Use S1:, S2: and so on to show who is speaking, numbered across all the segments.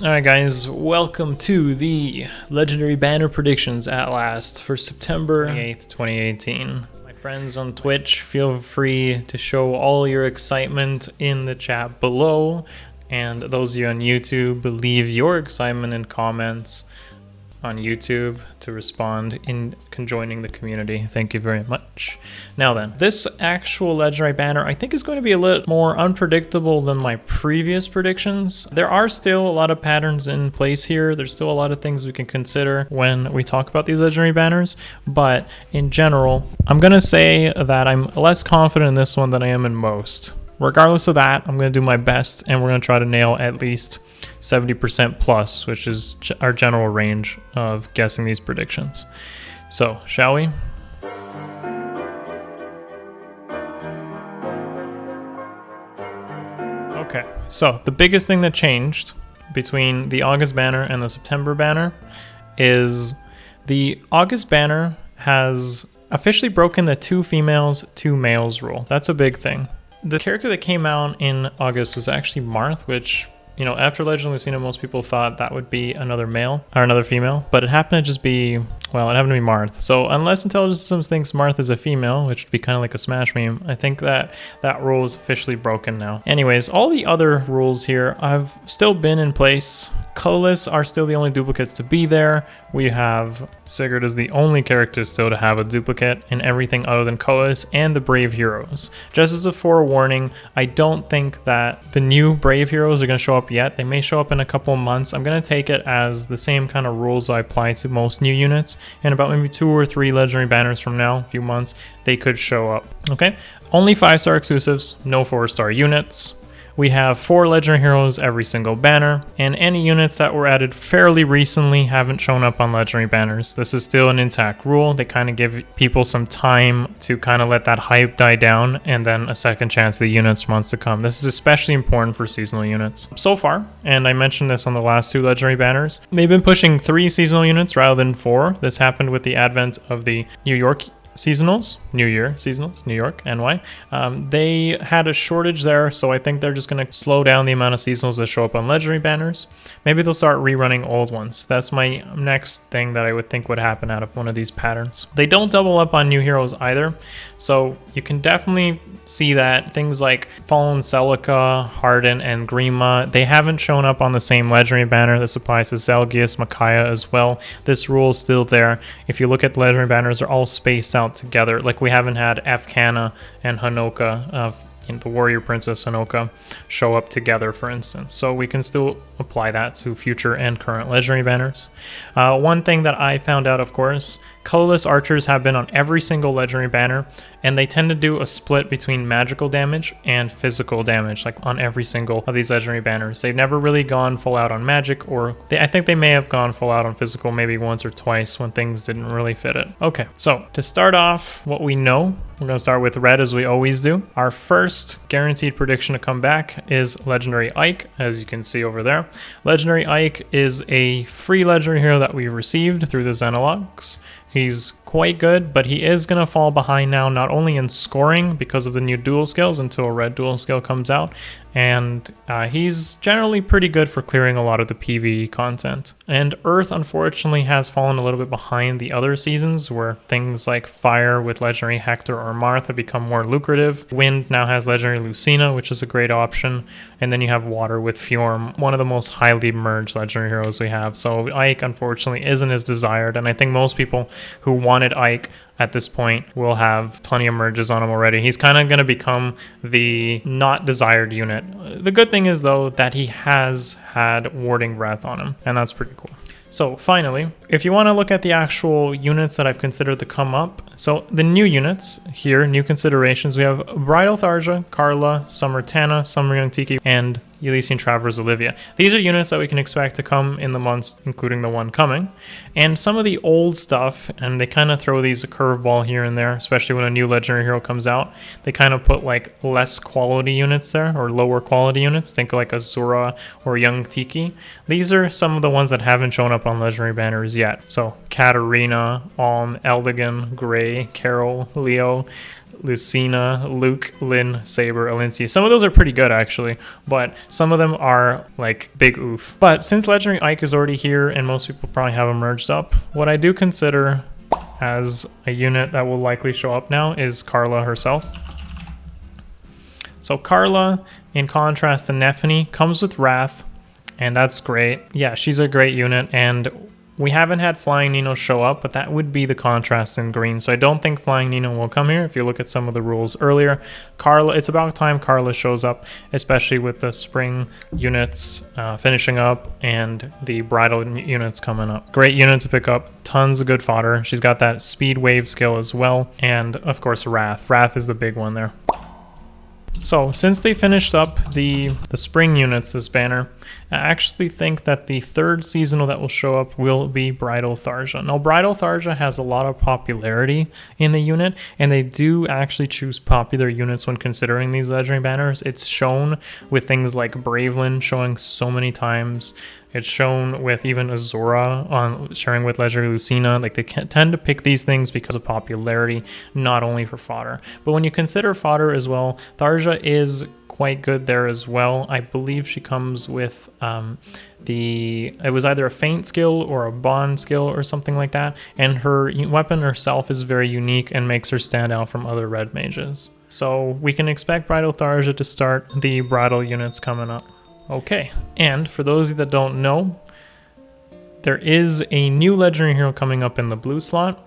S1: Alright guys, welcome to the Legendary Banner predictions at last for September 8th, 2018. My friends on Twitch, feel free to show all your excitement in the chat below, and those of you on YouTube, leave your excitement in comments on YouTube to respond in conjoining the community. Thank you very much. Now then, this actual legendary banner I think is going to be a little more unpredictable than my previous predictions. There are still a lot of patterns in place here. There's still a lot of things we can consider when we talk about these legendary banners, but in general, I'm gonna say that I'm less confident in this one than I am in most. Regardless of that, I'm gonna do my best and we're gonna try to nail at least 70% plus, which is our general range of guessing these predictions. So, shall we? Okay, so the biggest thing that changed between the August banner and the September banner is the August banner has officially broken the 2 females, 2 males rule. That's a big thing. The character that came out in August was actually Marth, which, you know, after Legend of Lucina, most people thought that would be another male or another female, but it happened to just be, well, it happened to be Marth. So unless Intelligence Systems thinks Marth is a female, which would be kind of like a Smash meme, I think that that rule is officially broken now. Anyways, all the other rules here have still been in place. Colorless are still the only duplicates to be there. We have Sigurd is the only character still to have a duplicate in everything other than colorless, and the Brave Heroes. Just as a forewarning, I don't think that the new Brave Heroes are going to show up yet. They may show up in a couple of months. I'm going to take it as the same kind of rules I apply to most new units, and about maybe 2 or 3 legendary banners from now, a few months, they could show up. Okay, only 5-star exclusives, no 4-star units. We have 4 legendary heroes every single banner, and any units that were added fairly recently haven't shown up on legendary banners. This is still an intact rule. They kind of give people some time to kind of let that hype die down, and then a second chance the units months to come. This is especially important for seasonal units. So far, and I mentioned this on the last 2 legendary banners, they've been pushing 3 seasonal units rather than 4. This happened with the advent of the New York seasonals, New Year seasonals, New York, NY. They had a shortage there, so I think they're just going to slow down the amount of seasonals that show up on legendary banners. Maybe they'll start rerunning old ones. That's my next thing that I would think would happen out of one of these patterns. They don't double up on new heroes either, so you can definitely see that things like Fallen Celica, Harden, and Grima, they haven't shown up on the same legendary banner. This applies to Zelgius, Micaiah as well. This rule is still there. If you look at the legendary banners, they're all spaced out together. Like we haven't had Afkana and Hanoka, the warrior princess Hanoka, show up together, for instance. So we can still apply that to future and current legendary banners. One thing that I found out, of course, colorless archers have been on every single legendary banner, and they tend to do a split between magical damage and physical damage, like on every single of these legendary banners. They've never really gone full out on magic, or I think they may have gone full out on physical maybe once or twice when things didn't really fit it. Okay, so to start off what we know, we're going to start with red as we always do. Our first guaranteed prediction to come back is Legendary Ike, as you can see over there. Legendary Ike is a free legendary hero that we received through the Xenologs. He's quite good, but he is going to fall behind now, not only in scoring because of the new dual skills until a red dual skill comes out, and he's generally pretty good for clearing a lot of the PvE content. And Earth, unfortunately, has fallen a little bit behind the other seasons, where things like Fire with Legendary Hector or Marth have become more lucrative. Wind now has Legendary Lucina, which is a great option. And then you have Water with Fjorm, one of the most highly merged legendary heroes we have. So Ike, unfortunately, isn't as desired, and I think most people who wanted Ike at this point will have plenty of merges on him already. He's kind of going to become the not desired unit. The good thing is, though, that he has had Warding Breath on him, and that's pretty cool. So finally, if you want to look at the actual units that I've considered to come up, so the new units here, new considerations, we have Bridal Tharja, Karla, Summer Tana, Summer Young Tiki, and Elysian Traverse Olivia. These are units that we can expect to come in the months, including the one coming. And some of the old stuff, and they kind of throw these a curveball here and there, especially when a new legendary hero comes out. They kind of put like less quality units there, or lower quality units. Think like Azura or Young Tiki. These are some of the ones that haven't shown up on legendary banners yet. So Katarina, Alm, Eldigan, Gray, Carol, Leo. Lucina, Luke, Lynn, Saber, Alincia. Some of those are pretty good actually, but some of them are like big oof. But since Legendary Ike is already here and most people probably have him merged up, what I do consider as a unit that will likely show up now is Karla herself. So Karla, in contrast to Nephany, comes with Wrath, and that's great. Yeah, she's a great unit, and we haven't had Flying Nino show up, but that would be the contrast in green. So I don't think Flying Nino will come here. If you look at some of the rules earlier, Karla, it's about time Karla shows up, especially with the spring units finishing up and the bridal units coming up. Great unit to pick up, tons of good fodder. She's got that speed wave skill as well, and of course Wrath. Wrath is the big one there. So since they finished up the spring units this banner, I actually think that the third seasonal that will show up will be Bridal Tharja. Now Bridal Tharja has a lot of popularity in the unit, and they do actually choose popular units when considering these legendary banners. It's shown with things like Bravelyn showing so many times. It's shown with even Azura on sharing with Legendary Lucina. Like they tend to pick these things because of popularity, not only for fodder. But when you consider fodder as well, Tharja is quite good there as well. I believe she comes with it was either a feint skill or a bond skill or something like that. And her weapon herself is very unique and makes her stand out from other red mages. So we can expect Bridal Tharja to start the bridal units coming up. Okay, and for those that don't know, there is a new legendary hero coming up in the blue slot.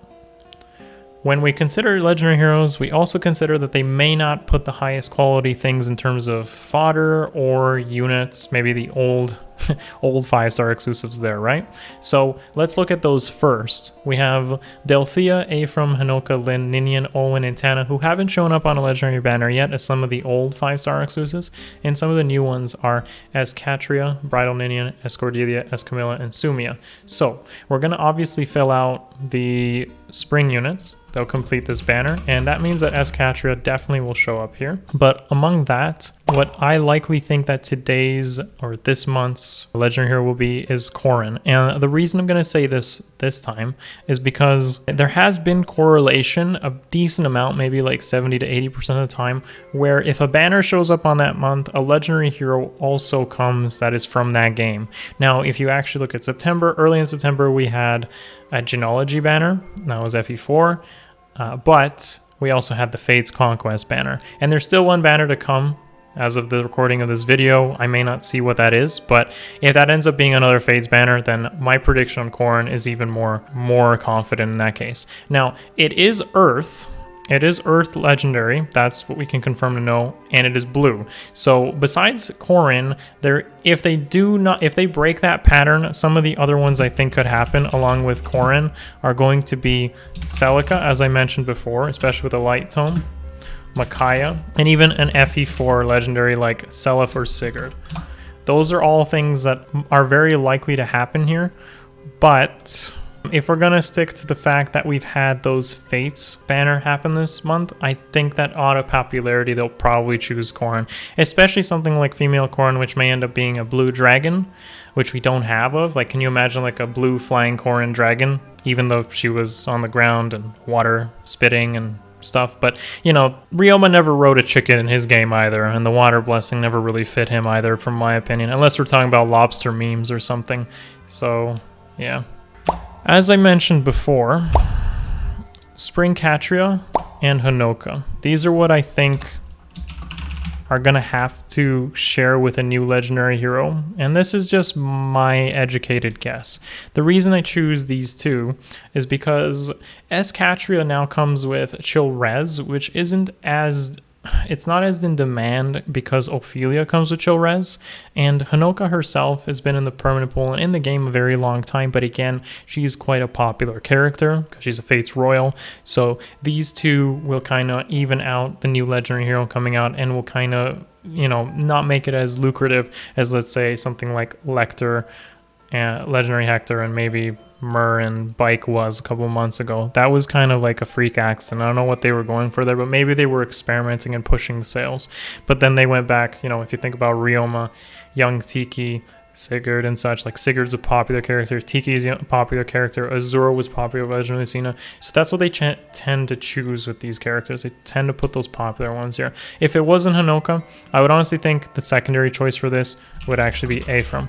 S1: When we consider legendary heroes, we also consider that they may not put the highest quality things in terms of fodder or units, maybe the old 5-star exclusives there, right? So let's look at those first. We have Delthea, Ephraim, Hinoka, Lynn, Ninian, Olin, and Tana, who haven't shown up on a legendary banner yet as some of the old 5-star exclusives, and some of the new ones are Escatria, Bridal Ninian, Escordelia, Escamilla, and Sumia. So we're going to obviously fill out the spring units. They'll complete this banner, and that means that Escatria definitely will show up here. But among that, what I likely think that today's or this month's legendary hero will be is Corrin. And the reason I'm going to say this time is because there has been correlation, a decent amount, maybe like 70 to 80% of the time, where if a banner shows up on that month, a legendary hero also comes that is from that game. Now, if you actually look at September, early in September, we had a Genealogy banner. That was FE4. But we also had the Fates Conquest banner. And there's still one banner to come as of the recording of this video. I may not see what that is, but if that ends up being another Fates banner, then my prediction on Corrin is even more confident in that case. Now, it is Earth. It is Earth legendary. That's what we can confirm to know, and it is blue. So besides Corrin, if they break that pattern, some of the other ones I think could happen along with Corrin are going to be Celica, as I mentioned before, especially with the Light Tome, Micaiah, and even an FE4 legendary like Seliph or Sigurd. Those are all things that are very likely to happen here, but if we're going to stick to the fact that we've had those Fates banner happen this month, I think that out of popularity, they'll probably choose Corrin, especially something like Female Corrin, which may end up being a blue dragon, which we don't have of. Like, can you imagine like a blue flying Corrin dragon, even though she was on the ground and water spitting and stuff? But, you know, Ryoma never rode a chicken in his game either, and the water blessing never really fit him either, from my opinion, unless we're talking about lobster memes or something. So, yeah. As I mentioned before, Spring Catria and Hinoka. These are what I think are going to have to share with a new legendary hero, and this is just my educated guess. The reason I choose these two is because Escatria now comes with Chill Res, which it's not as in demand because Ophelia comes with Chill Res, and Hinoka herself has been in the permanent pool and in the game a very long time, but again, she's quite a popular character because she's a Fates Royal. So these two will kind of even out the new legendary hero coming out and will kind of, you know, not make it as lucrative as, let's say, something like Lecter, Legendary Hector, and maybe Myrrh and Bike was a couple months ago. That was kind of like a freak accident. I don't know what they were going for there, but maybe they were experimenting and pushing sales. But then they went back, you know, if you think about Ryoma, Young Tiki, Sigurd and such. Like Sigurd's a popular character, Tiki's a popular character, Azura was popular with Legend of Lucina. So that's what they tend to choose with these characters. They tend to put those popular ones here. If it wasn't Hanoka, I would honestly think the secondary choice for this would actually be Ephraim.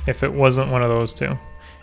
S1: If it wasn't one of those two.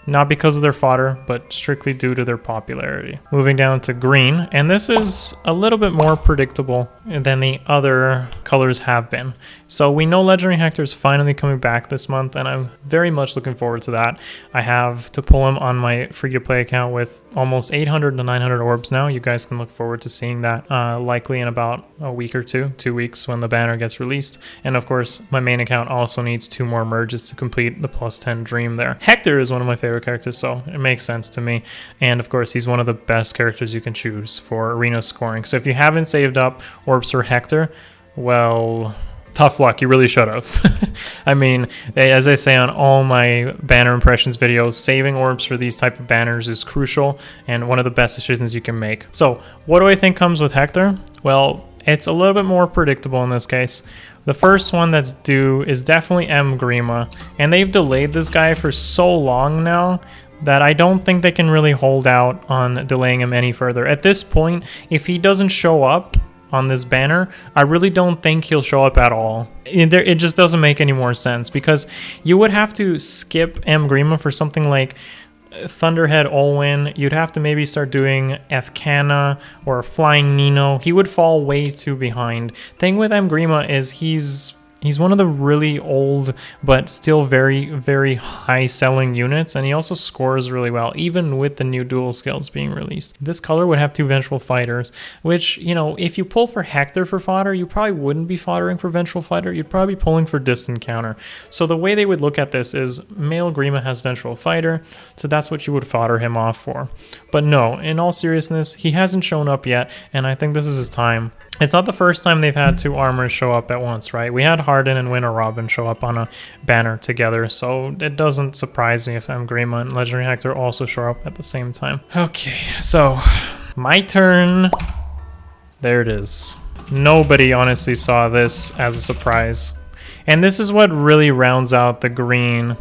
S1: Not because of their fodder, but strictly due to their popularity. Moving down to green, and this is a little bit more predictable than the other colors have been. So we know Legendary Hector is finally coming back this month, and I'm very much looking forward to that. I have to pull him on my free-to-play account with almost 800 to 900 orbs now. You guys can look forward to seeing that likely in about a week or 2 weeks when the banner gets released. And of course, my main account also needs 2 more merges to complete the +10 dream there. Hector is one of my favorite characters, so it makes sense to me. And of course, he's one of the best characters you can choose for arena scoring. So if you haven't saved up orbs for Hector, well, tough luck. You really should have. I mean, as I say on all my banner impressions videos, saving orbs for these type of banners is crucial and one of the best decisions you can make. So what do I think comes with Hector? Well, it's a little bit more predictable in this case. The first one that's due is definitely Grima, and they've delayed this guy for so long now that I don't think they can really hold out on delaying him any further. At this point, if he doesn't show up on this banner, I really don't think he'll show up at all. It just doesn't make any more sense, because you would have to skip Grima for something like Thunderhead Olwen. You'd have to maybe start doing Efkana or Flying Nino. He would fall way too behind. Thing with Grima is he's one of the really old but still very, very high selling units, and he also scores really well even with the new dual skills being released. This color would have 2 Vengeful Fighters, which, you know, if you pull for Hector for fodder, you probably wouldn't be foddering for Vengeful Fighter. You'd probably be pulling for Distant Counter. So the way they would look at this is male Grima has Vengeful Fighter, so that's what you would fodder him off for. But no, in all seriousness, he hasn't shown up yet, and I think this is his time. It's not the first time they've had 2 armors show up at once, right? We had Harden and Winter Robin show up on a banner together, so it doesn't surprise me if Grima and Legendary Hector also show up at the same time. Okay, so my turn. There it is. Nobody honestly saw this as a surprise. And this is what really rounds out the green.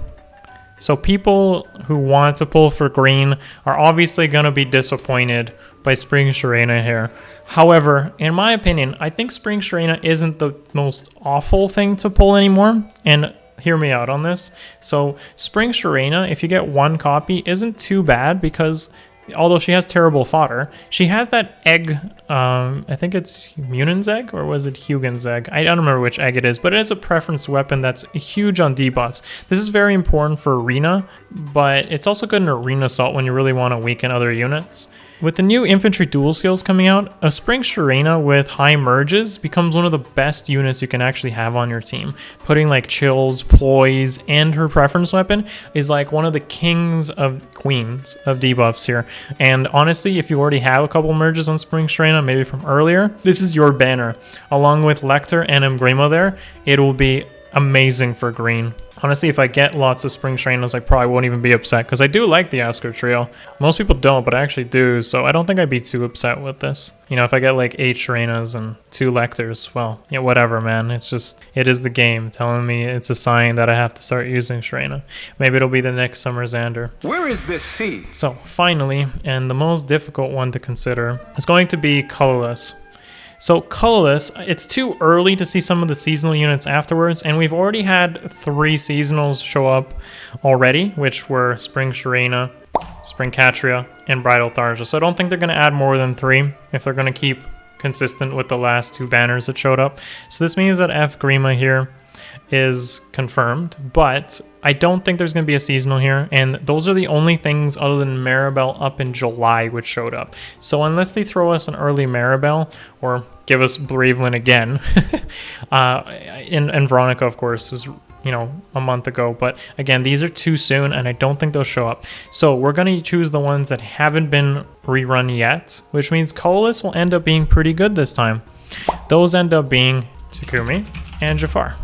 S1: So people who want to pull for green are obviously going to be disappointed by Spring Sharena here. However, in my opinion, I think Spring Sharena isn't the most awful thing to pull anymore. And hear me out on this. So Spring Sharena, if you get 1 copy, isn't too bad, because although she has terrible fodder, she has that egg, I think it's Munan's egg, or was it Hugin's egg? I don't remember which egg it is, but it is a preference weapon that's huge on debuffs. This is very important for arena, but it's also good in arena assault when you really want to weaken other units. With the new infantry dual skills coming out, a Spring Sharena with high merges becomes one of the best units you can actually have on your team. Putting like chills, ploys, and her preference weapon is like one of the queens of debuffs here. And honestly, if you already have a couple merges on Spring Sharena, maybe from earlier, this is your banner. Along with Lecter and Grima there, it will be amazing for green. Honestly, if I get lots of Spring Sharenas, I probably won't even be upset, because I do like the Asker trio. Most people don't, but I actually do, so I don't think I'd be too upset with this. You know, if I get like 8 Sharenas and 2 Lecters, well, yeah, whatever, man. It's just, it is the game telling me it's a sign that I have to start using Sharena. Maybe it'll be the next Summer Xander.
S2: Where is this sea?
S1: So, finally, and the most difficult one to consider, is going to be Colorless. So colorless, it's too early to see some of the seasonal units afterwards, and we've already had 3 seasonals show up already, which were Spring Sharena, Spring Catria, and Bridal Tharja. So I don't think they're going to add more than 3 if they're going to keep consistent with the last 2 banners that showed up. So this means that Grima here is confirmed, but I don't think there's going to be a seasonal here, and those are the only things other than Maribel up in July which showed up. So unless they throw us an early Maribel or give us Braveland again, and Veronica, of course, was, you know, a month ago, but again, these are too soon, and I don't think they'll show up. So we're going to choose the ones that haven't been rerun yet, which means Colorless will end up being pretty good this time. Those end up being Takumi and Jafar.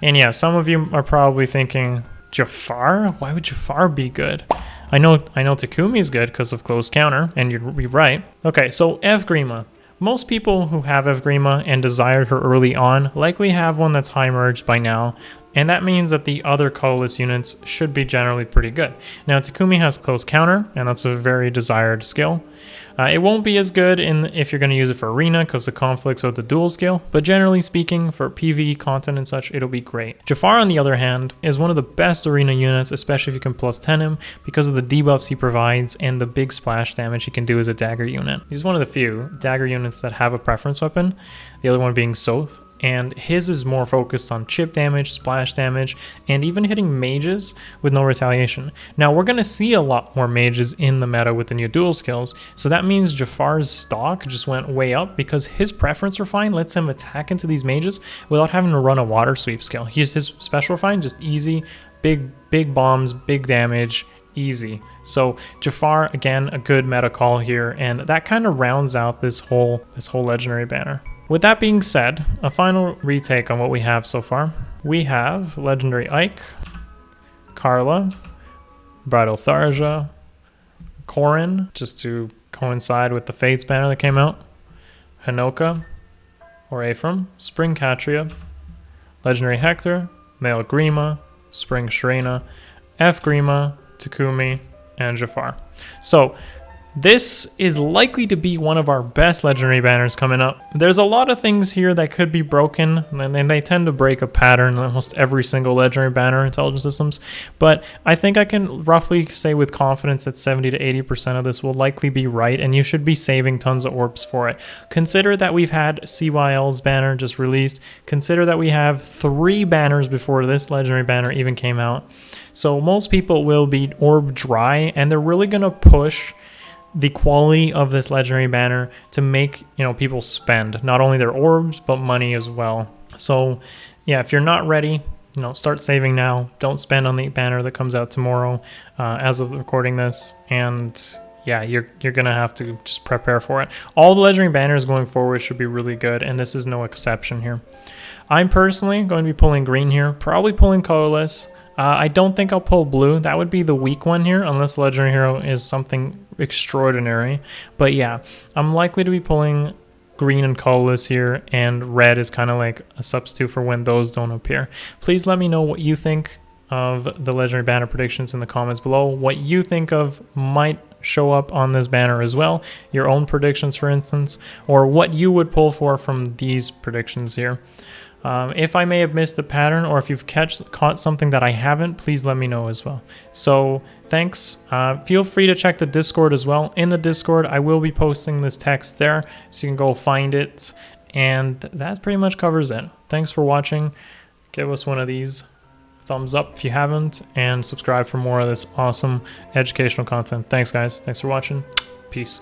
S1: And yeah, some of you are probably thinking, Jafar? Why would Jafar be good? I know Takumi is good because of Close Counter, and you'd be right. Okay, so Grima. Most people who have Grima and desired her early on likely have one that's high merged by now. and that means that the other colorless units should be generally pretty good. Now, Takumi has close counter, and that's a very desired skill. It won't be as good if you're going to use it for arena because it conflicts with the dual skill, but generally speaking, for PvE content and such, it'll be great. Jafar, on the other hand, is one of the best arena units, especially if you can plus 10 him, because of the debuffs he provides and the big splash damage he can do as a dagger unit. He's one of the few dagger units that have a preference weapon, the other one being Soth. And his is more focused on chip damage, splash damage, and even hitting mages with no retaliation. Now, we're going to see a lot more mages in the meta with the new dual skills, so that means Jafar's stock just went way up because his preference refine lets him attack into these mages without having to run a water sweep skill. His special refine, just easy, big bombs, big damage, easy. So Jafar, again, a good meta call here, and that kind of rounds out this whole legendary banner. With that being said, a final retake on what we have so far. We have Legendary Ike, Karla, Bridal Tharja, Corrin, just to coincide with the Fates banner that came out, Hinoka, or Ephraim, Spring Katria, Legendary Hector, Male Grima, Spring Shrena, F Grima, Takumi, and Jafar. So this is likely to be one of our best legendary banners coming up. There's a lot of things here that could be broken, and they tend to break a pattern in almost every single legendary banner intelligence systems, but I think I can roughly say with confidence that 70 to 80% of this will likely be right, and you should be saving tons of orbs for it. Consider that we've had CYL's banner just released. Consider that we have 3 banners before this legendary banner even came out. So most people will be orb dry, and they're really going to push the quality of this legendary banner to make, people spend not only their orbs but money as well. So yeah, if you're not ready, start saving now. Don't spend on the banner that comes out tomorrow as of recording this, and yeah, you're gonna have to just prepare for it. All the legendary banners going forward should be really good, and this is no exception here. I'm personally going to be pulling green here, probably pulling colorless. I don't think I'll pull blue. That would be the weak one here, unless the legendary hero is something extraordinary. But yeah, I'm likely to be pulling green and colorless here, and red is kind of like a substitute for when those don't appear. Please let me know what you think of the legendary banner predictions in the comments below. What you think of might show up on this banner as well. Your own predictions, for instance, or what you would pull for from these predictions here. If I may have missed a pattern, or if you've caught something that I haven't, please let me know as well. So thanks. Feel free to check the Discord as well. In the Discord, I will be posting this text there, so you can go find it. And that pretty much covers it. Thanks for watching. Give us one of these thumbs up if you haven't, and subscribe for more of this awesome educational content. Thanks, guys. Thanks for watching. Peace.